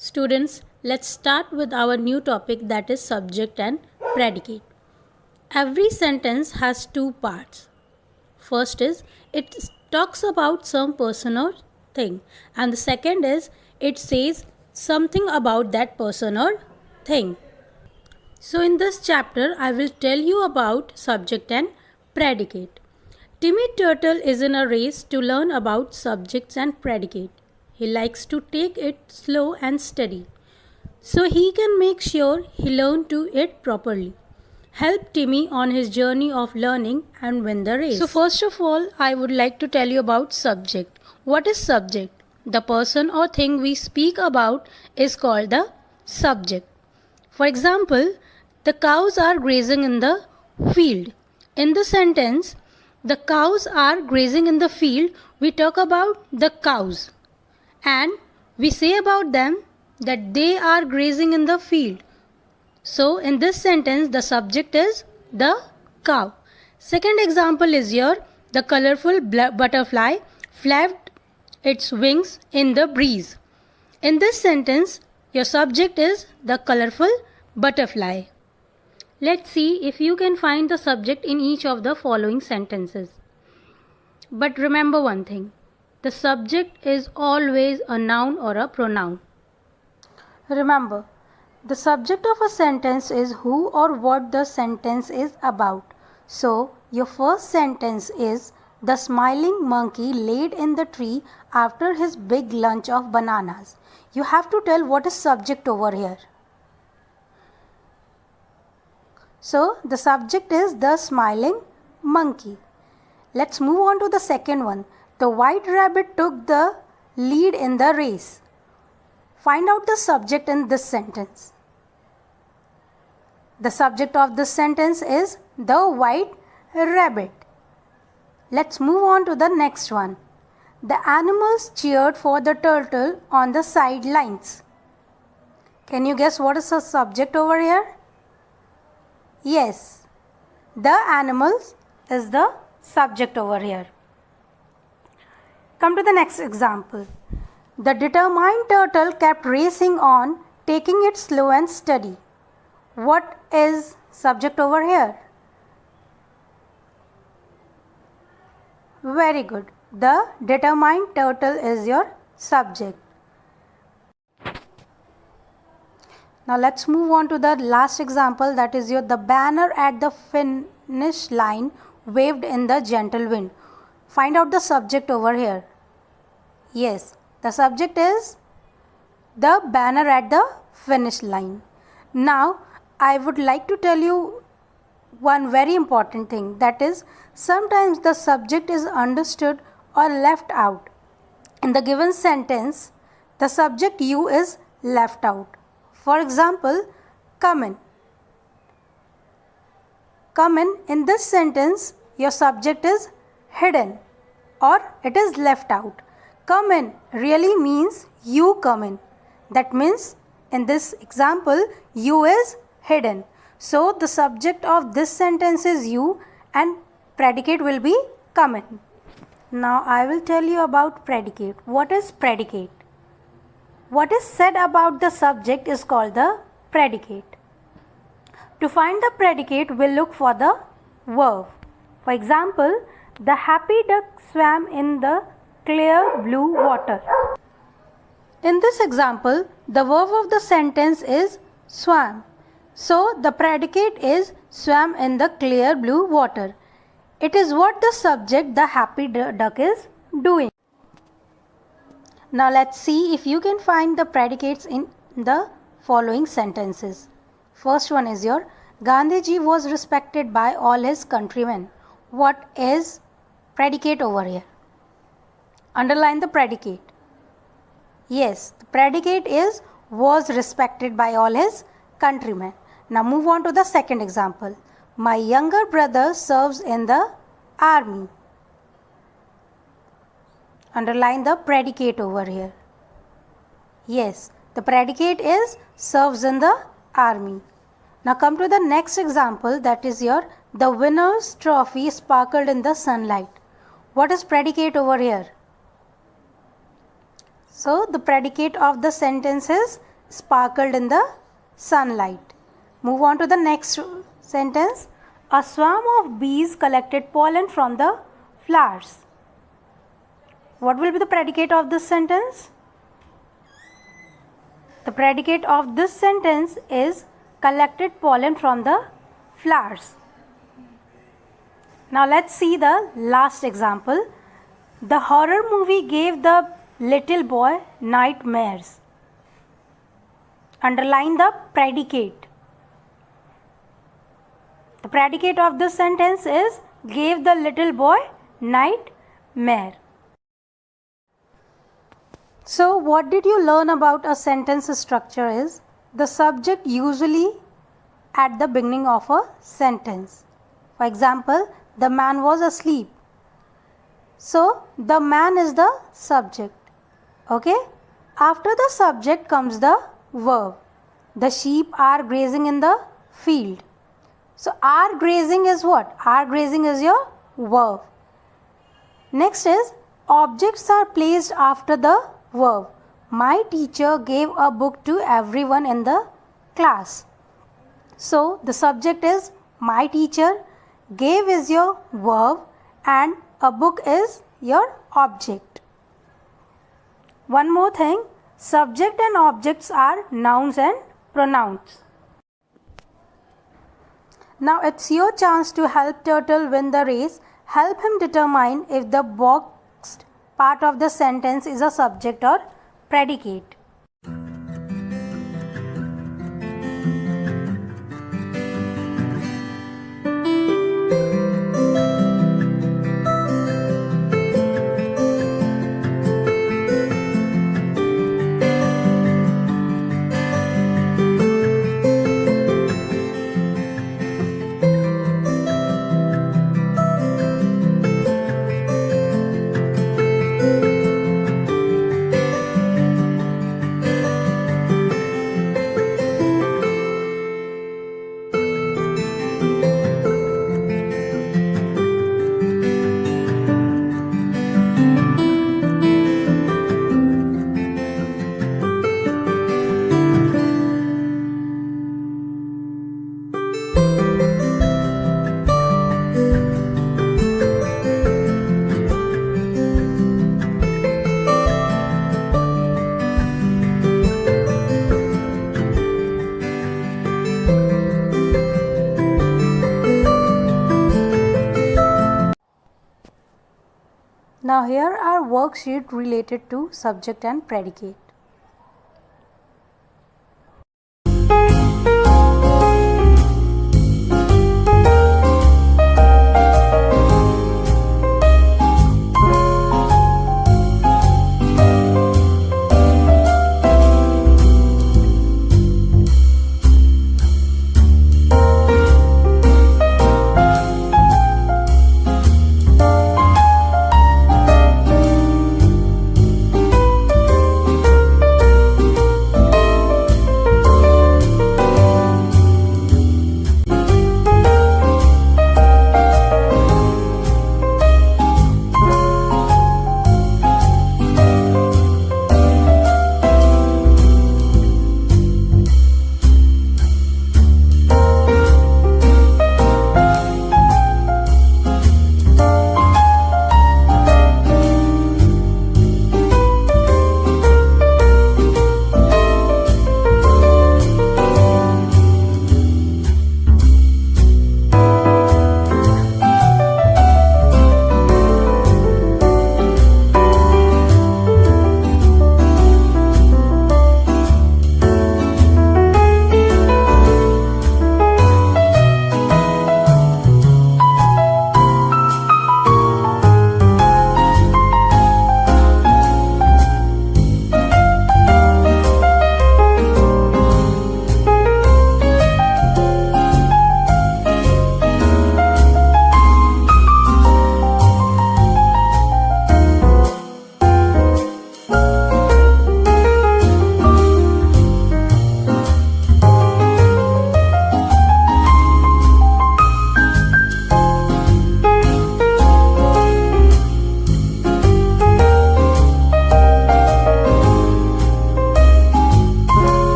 Students, let's start with our new topic, that is subject and predicate. Every sentence has two parts. First is it talks about some person or thing, and the second is it says something about that person or thing. So in this chapter I will tell you about subject and predicate. Timmy Turtle is in a race to learn about subjects and predicate. He likes to take it slow and steady, so he can make sure he learns to it properly. Help Timmy on his journey of learning and win the race. So first of all, I would like to tell you about subject. What is subject? The person or thing we speak about is called the subject. For example, the cows are grazing in the field. In the sentence, the cows are grazing in the field, we talk about the cows. And we say about them that they are grazing in the field. So in this sentence, the subject is the cow. Second example is here, the colorful butterfly flapped its wings in the breeze. In this sentence, your subject is the colorful butterfly. Let's see if you can find the subject in each of the following sentences. But remember one thing, the subject is always a noun or a pronoun. Remember, the subject of a sentence is who or what the sentence is about. So, your first sentence is, the smiling monkey laid in the tree after his big lunch of bananas. You have to tell what is subject over here. So, the subject is the smiling monkey. Let's move on to the second one. The white rabbit took the lead in the race. Find out the subject in this sentence. The subject of this sentence is the white rabbit. Let's move on to the next one. The animals cheered for the turtle on the sidelines. Can you guess what is the subject over here? Yes, the animals is the subject over here. Come to the next example. The determined turtle kept racing on, taking it slow and steady. What is subject over here? Very good. The determined turtle is your subject. Now let's move on to the last example, that is the banner at the finish line waved in the gentle wind. Find out the subject over here. Yes, the subject is the banner at the finish line. Now I would like to tell you one very important thing, that is sometimes the subject is understood or left out. In the given sentence, the subject you is left out. For example, come in. Come in this sentence, your subject is hidden or it is left out. Come in really means you come in. That means in this example, you is hidden. So the subject of this sentence is you and predicate will be come in. Now I will tell you about predicate. What is predicate? What is said about the subject is called the predicate. To find the predicate, we'll look for the verb. For example, the happy duck swam in the clear blue water. In this example, the verb of the sentence is swam. So, the predicate is swam in the clear blue water. It is what the subject, the happy duck, is doing. Now, let's see if you can find the predicates in the following sentences. First one is your Gandhiji was respected by all his countrymen. What is predicate over here? Underline the predicate. Yes, the predicate is was respected by all his countrymen. Now move on to the second example. My younger brother serves in the army. Underline the predicate over here. Yes, the predicate is serves in the army. Now come to the next example, that is your the winner's trophy sparkled in the sunlight. What is predicate over here? So the predicate of the sentence is sparkled in the sunlight. Move on to the next sentence. A swarm of bees collected pollen from the flowers. What will be the predicate of this sentence? The predicate of this sentence is collected pollen from the flowers. Now let's see the last example. The horror movie gave the little boy nightmares. Underline the predicate. The predicate of this sentence is gave the little boy nightmare. So what did you learn about a sentence structure is the subject usually at the beginning of a sentence. For example, the man was asleep. So the man is the subject. Okay? After the subject comes the verb. The sheep are grazing in the field. So are grazing is what? Are grazing is your verb. Next is objects are placed after the verb. My teacher gave a book to everyone in the class. So the subject is my teacher, gave is your verb, and a book is your object. One more thing, subject and objects are nouns and pronouns. Now it's your chance to help Turtle win the race. Help him determine if the boxed part of the sentence is a subject or predicate. Now here are worksheet related to subject and predicate.